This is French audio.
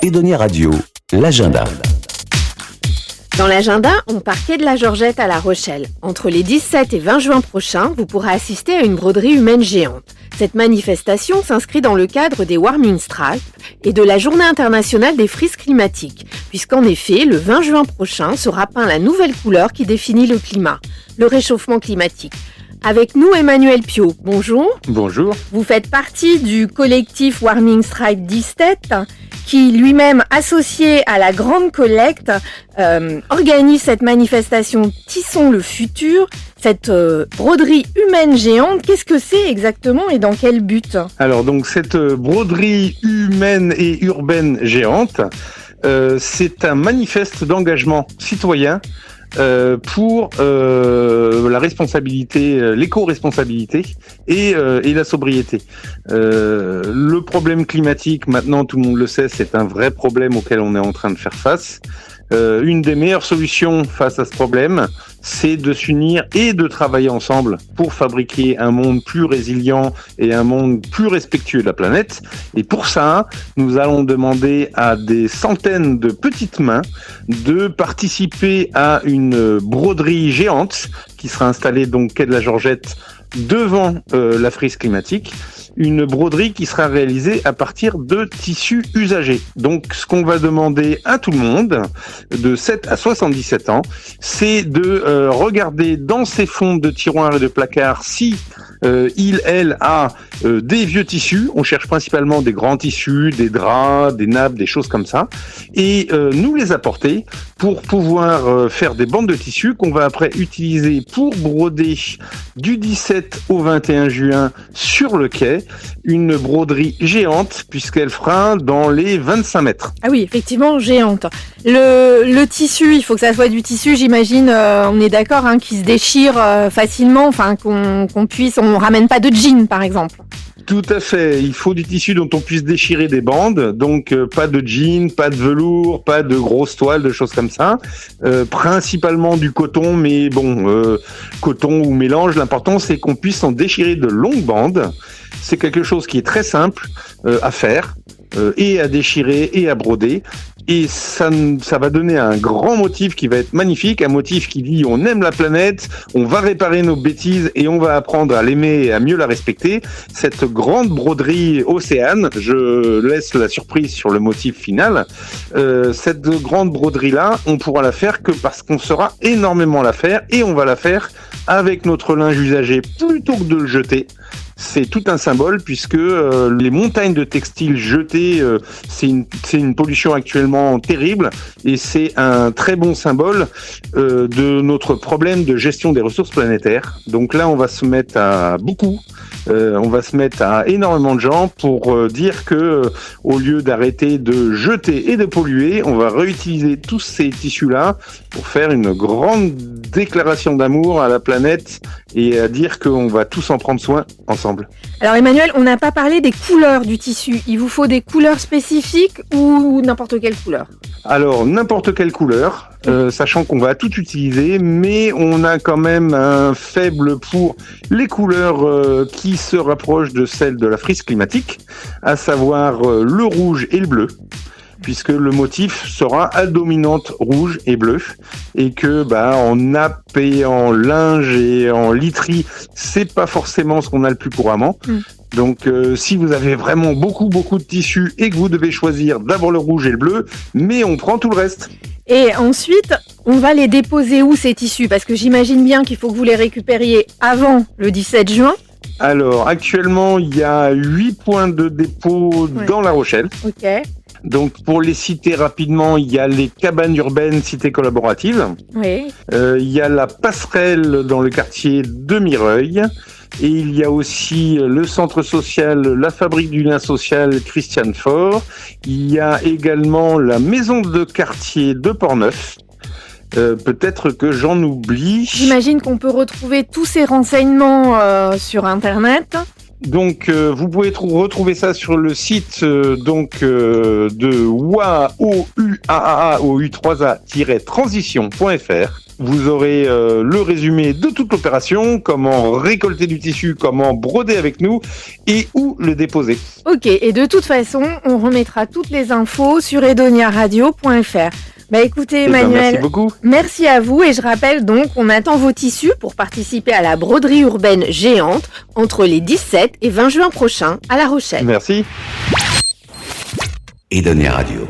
Edonia Radio, l'agenda. Dans l'agenda, on part quai de la Georgette à La Rochelle. Entre les 17 et 20 juin prochains, vous pourrez assister à une broderie humaine géante. Cette manifestation s'inscrit dans le cadre des Warming Stripes et de la Journée internationale des frises climatiques, puisqu'en effet, le 20 juin prochain sera peint la nouvelle couleur qui définit le climat, le réchauffement climatique. Avec nous, Emmanuel Piot. Bonjour. Bonjour. Vous faites partie du collectif Warming Stripe d'Istet, qui lui-même, associé à la Grande Collecte, organise cette manifestation Tissons le futur, cette broderie humaine géante. Qu'est-ce que c'est exactement et dans quel but ? Alors donc cette broderie humaine et urbaine géante, c'est un manifeste d'engagement citoyen pour la responsabilité, l'éco-responsabilité et la sobriété. Le problème climatique, maintenant tout le monde le sait, c'est un vrai problème auquel on est en train de faire face. Une des meilleures solutions face à ce problème, c'est de s'unir et de travailler ensemble pour fabriquer un monde plus résilient et un monde plus respectueux de la planète. Et pour ça, nous allons demander à des centaines de petites mains de participer à une broderie géante qui sera installée donc quai de la Georgette devant la frise climatique. Une broderie qui sera réalisée à partir de tissus usagés. Donc, ce qu'on va demander à tout le monde, de 7 à 77 ans, c'est de regarder dans ses fonds de tiroirs et de placards si elle a des vieux tissus. On cherche principalement des grands tissus, des draps, des nappes, des choses comme ça, et nous les apporter pour pouvoir faire des bandes de tissus qu'on va après utiliser pour broder du 17 au 21 juin sur le quai, une broderie géante puisqu'elle fera dans les 25 mètres. Ah oui, effectivement, géante. Le tissu, il faut que ça soit du tissu, j'imagine, on est d'accord, hein, qui se déchire facilement, enfin on ramène pas de jean par exemple. Tout à fait, il faut du tissu dont on puisse déchirer des bandes, donc pas de jean, pas de velours, pas de grosses toiles, de choses comme ça, principalement du coton, mais bon, coton ou mélange, l'important c'est qu'on puisse en déchirer de longues bandes. C'est quelque chose qui est très simple à faire, et à déchirer et à broder. Et ça va donner un grand motif qui va être magnifique, un motif qui dit on aime la planète, on va réparer nos bêtises et on va apprendre à l'aimer et à mieux la respecter. Cette grande broderie Océane, je laisse la surprise sur le motif final, cette grande broderie-là, on pourra la faire que parce qu'on saura énormément la faire et on va la faire avec notre linge usagé plutôt que de le jeter. C'est tout un symbole puisque les montagnes de textiles jetés, c'est une pollution actuellement terrible et c'est un très bon symbole de notre problème de gestion des ressources planétaires. Donc là, on va se mettre à beaucoup. On va se mettre à énormément de gens pour dire que au lieu d'arrêter de jeter et de polluer, on va réutiliser tous ces tissus-là pour faire une grande déclaration d'amour à la planète et à dire qu'on va tous en prendre soin ensemble. Alors Emmanuel, on n'a pas parlé des couleurs du tissu. Il vous faut des couleurs spécifiques ou n'importe quelle couleur ? Alors, n'importe quelle couleur, sachant qu'on va tout utiliser, mais on a quand même un faible pour les couleurs qui se rapprochent de celles de la frise climatique, à savoir le rouge et le bleu, puisque le motif sera à dominante rouge et bleu, et que en nappe et en linge et en literie, c'est pas forcément ce qu'on a le plus couramment. Donc si vous avez vraiment beaucoup de tissus et que vous devez choisir d'abord le rouge et le bleu, mais on prend tout le reste. Et ensuite, on va les déposer où ces tissus ? Parce que j'imagine bien qu'il faut que vous les récupériez avant le 17 juin. Alors actuellement, il y a 8 points de dépôt dans La Rochelle. Ok. Donc pour les citer rapidement, il y a les cabanes urbaines cité collaborative. Oui. Il y a la passerelle dans le quartier de Mireuil. Et il y a aussi le centre social, la fabrique du lien social Christiane Faure. Il y a également la maison de quartier de Portneuf. Peut-être que j'en oublie. J'imagine qu'on peut retrouver tous ces renseignements sur Internet. Donc, vous pouvez retrouver ça sur le site de WAOU3A-transition.fr. vous aurez le résumé de toute l'opération, comment récolter du tissu, comment broder avec nous et où le déposer. Ok, et de toute façon, on remettra toutes les infos sur edoniaradio.fr. Écoutez Emmanuel, merci beaucoup. Merci à vous et je rappelle donc qu'on attend vos tissus pour participer à la broderie urbaine géante entre les 17 et 20 juin prochains à La Rochelle. Merci. Edonia Radio.